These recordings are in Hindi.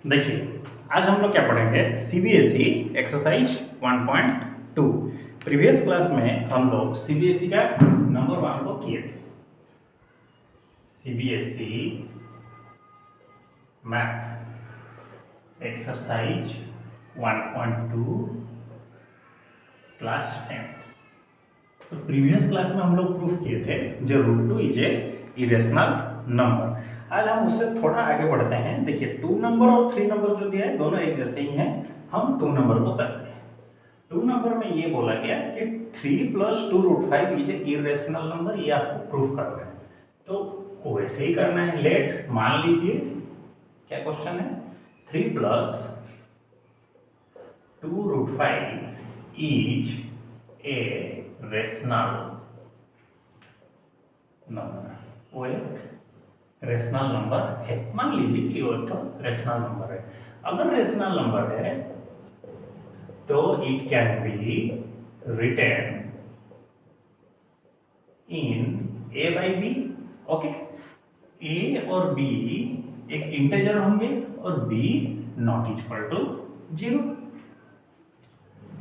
देखिए, आज हम लोग क्या पढ़ेंगे सीबीएसई एक्सरसाइज 1.2। प्रीवियस क्लास में हम लोग सीबीएसई का नंबर 1 को किए थे। CBSE math exercise 1.2 class 10। तो प्रीवियस क्लास में हम लोग प्रूफ किए थे जो √2 इज ए इरेशनल नंबर। आज हम उससे थोड़ा आगे बढ़ते हैं। देखिए 2 नंबर और 3 नंबर जो दिया है दोनों एक जैसे ही हैं। हम 2 नंबर को करते हैं। 2 नंबर में ये बोला गया कि 3 + 2√5 इज ए इरेशनल नंबर, ये आपको प्रूफ करना है। तो वैसे ही करना है। लेट मान लीजिए क्या क्वेश्चन है, 3 + 2√5 इज ए रेशनल नंबर। वो एक रेशनल नंबर है। मान लीजिए कि वो एक रेशनल नंबर है। अगर रेशनल नंबर है तो it can be written in a/b। Okay, a और b एक इंटीजर होंगे और b नॉट इक्वल टू 0।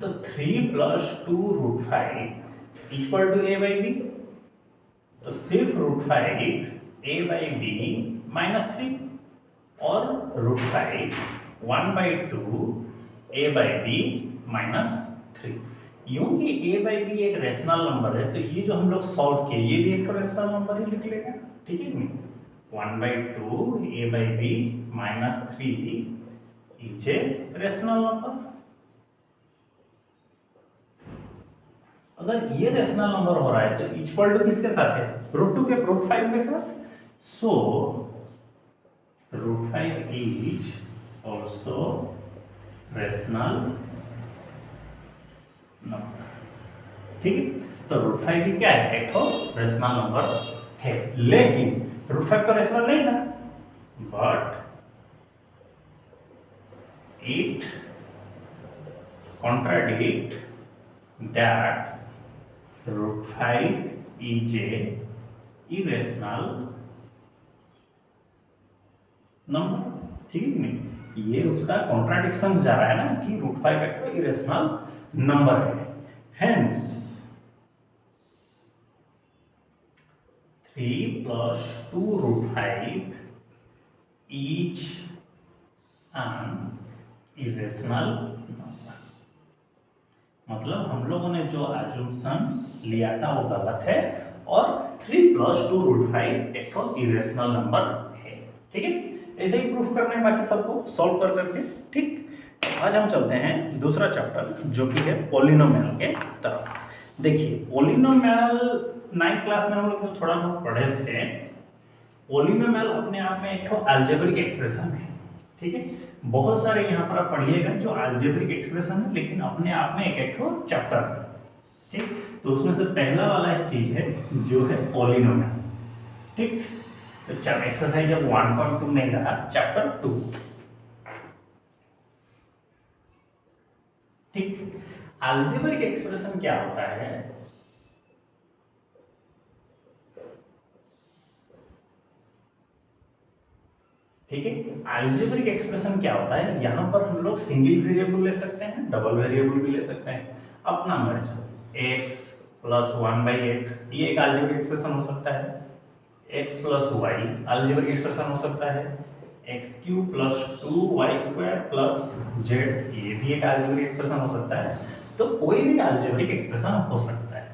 तो 3 + 2√5 इक्वल टू a/b। तो सिर्फ √5 a/b -3 और √5 1/2 a/b -3। यूं कि a/b एक रेशनल नंबर है, तो ये जो हम लोग सॉल्व किए ये भी एक रेशनल नंबर ही लिख लेगा। ठीक है नहीं, 1/2 a/b -3 is a rational number. अगर ये रेशनल नंबर हो रहा है तो इक्वल टू किसके साथ है, √2 के √5 के साथ। सो √5 इज ऑल्सो रेशनल नंबर। ठीक है, तो √5 भी क्या है, एक रेशनल नंबर है। लेकिन √5 तो रेशनल नहीं था, but it contradict that √5 is a irrational number. ठीक है नहीं, ये उसका कॉन्ट्राडिक्शन जा रहा है ना कि √5 एक इरेशनल नंबर है। Hence 3 + 2√5 is an irrational number. मतलब हम लोगों ने जो अजम्पशन लिया था वो गलत है और 3 + 2√5 एक इरेशनल नंबर है। ठीक है, ऐसे ही प्रूफ करना है बाकी सबको सॉल्व कर करके। ठीक, आज हम चलते हैं दूसरा चैप्टर जो कि है पॉलिनोमियल के तरफ। देखिए पॉलिनोमियल 9th क्लास में हम लोग जो थोड़ा बहुत पढ़े थे, पॉलिनोमियल अपने आप में एक अलजेब्रिक एक्सप्रेशन है। ठीक है, बहुत सारे यहाँ पर आप पढ़िएगा जो अलजेब्रिक एक्सप्रेशन है, लेकिन अपने आप में एक चैप्टर है। ठीक, तो उसमें से पहला वाला एक चीज है जो है पॉलिनोमियल। ठीक, तो एक्सरसाइज अब 1.2 नहीं रहा, चैप्टर 2। ठीक, अलजेब्रिक एक्सप्रेशन क्या होता है, ठीक है। अलजेब्रिक एक्सप्रेशन क्या होता है, यहां पर हम लोग सिंगल वेरिएबल ले सकते हैं, डबल वेरिएबल भी ले सकते हैं, अपना मर्जी। x + 1/x ये एक अलजेब्रिक एक्सप्रेशन हो सकता है। x + y अलजेब्रिक एक्सप्रेशन हो सकता है। x³ + 2y² + z ये भी एक अलजेब्रिक एक्सप्रेशन हो सकता है। तो कोई भी अलजेब्रिक एक्सप्रेशन हो सकता है,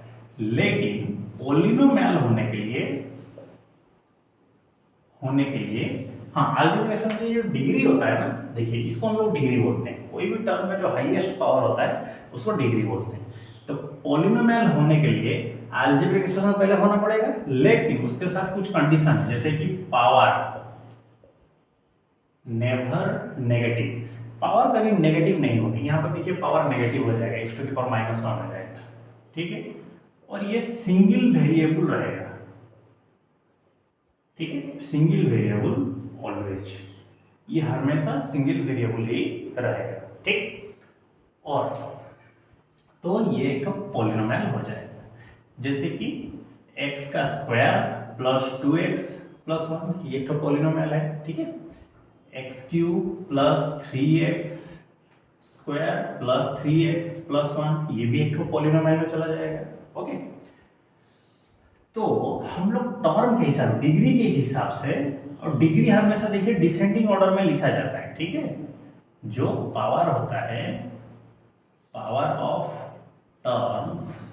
लेकिन पॉलिनोमियल होने के लिए हाँ, अलजेब्रिक एक्सप्रेशन की जो डिग्री होता है ना, देखिए इसको हम लोग डिग्री बोलते हैं। कोई भी टर्म का जो हाईएस्ट पावर होता है उसको डिग्री बोलते हैं। तो पॉलिनोमियल होने के लिए अलजेब्रिक एक्सप्रेशन पहले होना पड़ेगा, लेकिन उसके साथ कुछ कंडीशन है, जैसे कि पावर नेवर नेगेटिव। पावर कभी नेगेटिव नहीं होगी। यहाँ पर देखिए पावर नेगेटिव हो जाएगा, x⁻⁻1 हो जाएगा। ठीक है, और ये सिंगल वेरिएबल रहेगा। ठीक है, सिंगल वेरिएबल ऑलवेज, ये हमेशा सिंगल वेरिएबल ही रहेगा। ठीक, और तो ये एक पॉलिनोमियल हो जाएगा, जैसे कि x² + 2x + 1 ये एक पॉलिनोमियल है। ठीक है, x cube plus 3x square plus 3x plus 1, ये भी एक तो पॉलिनोमियल में चला जाएगा। ओके, तो हम लोग टर्म के हिसाब, डिग्री के हिसाब से, और डिग्री हमेशा देखिए डिसेंडिंग ऑर्डर में लिखा जाता है, ठीक है। जो पावर होता है, power of terms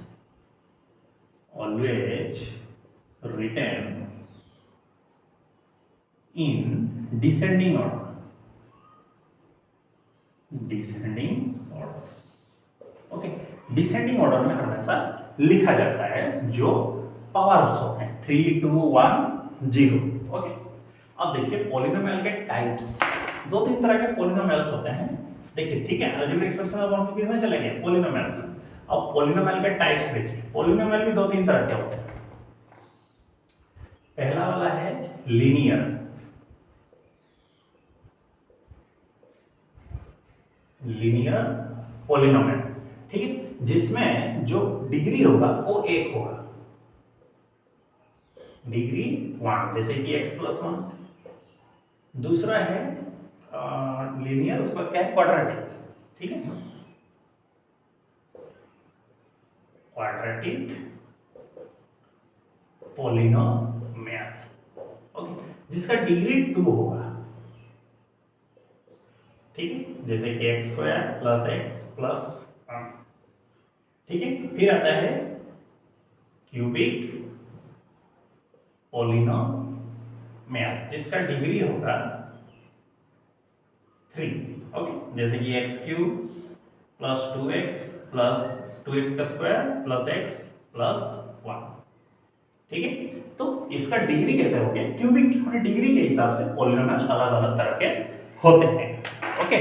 always written in descending order, descending order. Okay, descending order में हमेशा लिखा जाता है जो पावर्स होते हैं 3 2 1 0। ओके, अब देखिए पॉलिनोमियल के टाइप्स, दो तीन तरह के पॉलिनोमियल्स होते हैं। देखिए, ठीक है, अलजेब्रिक एक्सप्रेशन अब हम किस में चलेंगे, पॉलिनोमियल्स। अब पॉलिनोमियल के टाइप्स देखिए, पॉलिनोमियल भी दो तीन तरह के होते हैं। पहला वाला है लीनियर, लीनियर पॉलिनोमियल, ठीक है, जिसमें जो डिग्री होगा वो एक होगा, डिग्री 1, जैसे कि x प्लस 1। दूसरा है लीनियर, उसके बाद क्या है, क्वाड्रेटिक, ठीक है, क्वाड्रेटिक पॉलिनोमियल, ओके, जिसका डिग्री 2 होगा, ठीक है, जैसे कि x square plus x plus 1, ठीक है। फिर आता है क्यूबिक पॉलिनोमियल, जिसका डिग्री होगा 3, ओके, जैसे कि एक्स क्यूब प्लस 2x का स्क्वायर प्लस x प्लस 1, ठीक है। तो इसका डिग्री कैसे हो गया, क्यूबिक डिग्री के हिसाब से पॉलिनोमियल अलग अलग तरह के होते हैं। ओके,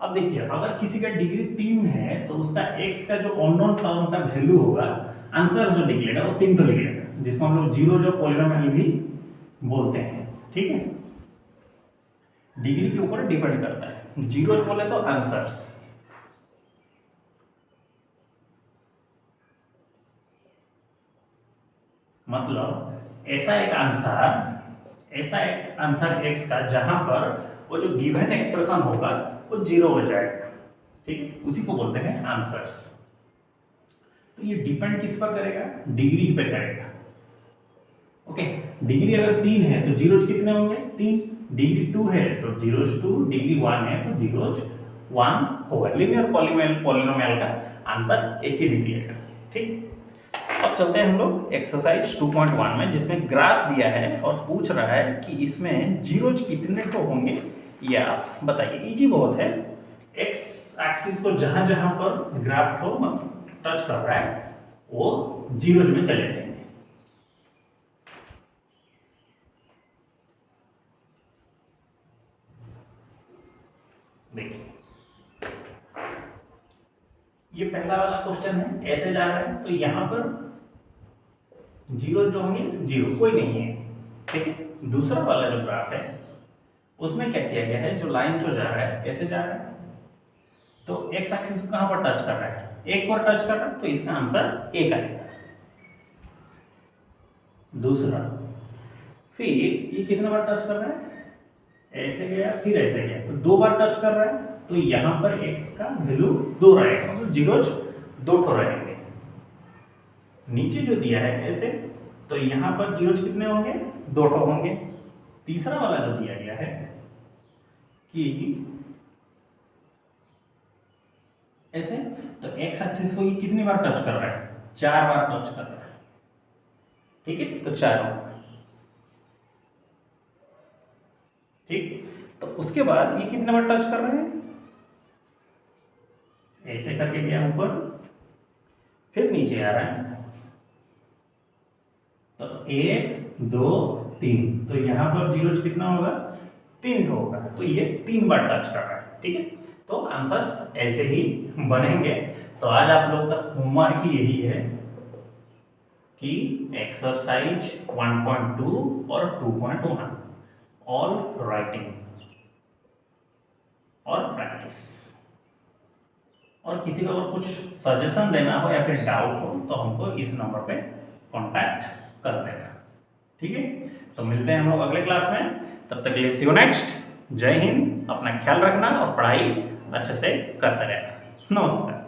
अब देखिए अगर किसी का डिग्री 3 है तो उसका x का जो अननोन टर्म का वैल्यू होगा, आंसर जो निकलेगा वो 3 तो निकलेगा, जिसको हम लोग जीरो जो पॉलिनोमियल भी बोलते हैं, ठीक है। डिग्री के ऊपर डिपेंड करता है, जीरो बोले तो आंसर्स, मतलब ऐसा एक आंसर x का जहां पर वो जो गिवन एक्सप्रेशन होगा वो जीरो हो जाएगा, ठीक है, उसी को बोलते हैं आंसर्स। तो ये डिपेंड किस पर करेगा, डिग्री पे करेगा। ओके, डिग्री अगर 3 है तो जीरोज कितने होंगे, 3, डिग्री 2 है तो जीरोज 2, डिग्री 1 है तो जीरोज 1 होगा। लीनियर पॉलिनोमियल का आंसर एक ही निकलेगा, ठीक। अब चलते हैं हम लोग एक्सरसाइज 2.1 में, जिसमें ग्राफ दिया है और पूछ रहा है कि इसमें जीरोज कितने को होंगे, ये आप बताइए। इजी बहुत है, एक्स एक्सिस को जहां जहां पर ग्राफ को टच कर रहा है वो जीरोज में चले जाएंगे। देखिए, ये पहला वाला क्वेश्चन है, ऐसे जा रहा है तो यहां पर जीरो जो होंगे, जीरो कोई नहीं है, ठीक है। दूसरा वाला जो ग्राफ है उसमें क्या किया गया है, जो लाइन जो जा रहा है ऐसे जा रहा है, तो एक्स एक्सिस को कहां पर टच कर रहा है, एक पर टच कर रहा है, तो इसका आंसर एक आएगा। दूसरा, फिर ये कितने बार टच कर रहा है, ऐसे गया फिर ऐसे गया, तो 2 बार टच कर रहा है, तो यहां पर x का वैल्यू 2 रहेगा, मतलब जीरोज 2 ठो रहेंगे। नीचे जो दिया है ऐसे, तो यहां पर जीरोज कितने होंगे, 2 ठो होंगे। तीसरा वाला जो दिया गया है कि ऐसे, तो x एक्सिस को ये कितनी बार टच कर रहा है, 4 बार टच कर रहा है, ठीक है, तो 4 होगा, ठीक। तो उसके बाद ये कितने बार टच कर रहे हैं, ऐसे करके गया ऊपर, फिर नीचे आ रहा है, तो 1 2 3, तो यहां पर जीरोज कितना होगा, 3 होगा, तो ये 3 बार टच कर रहा है, ठीक है। तो आंसर्स ऐसे ही बनेंगे। तो आज आप लोग का होमवर्क ही यही है कि एक्सरसाइज 1.2 और 2.1 ऑल राइटिंग और प्रैक्टिस, और किसी को अगर कुछ सजेशन देना हो या फिर डाउट हो तो हमको इस नंबर पे कांटेक्ट कर देना, ठीक है। तो मिलते हैं हम लोग अगले क्लास में, तब तक के लिए सी यू नेक्स्ट। जय हिंद, अपना ख्याल रखना और पढ़ाई अच्छे से करते रहना। नमस्कार।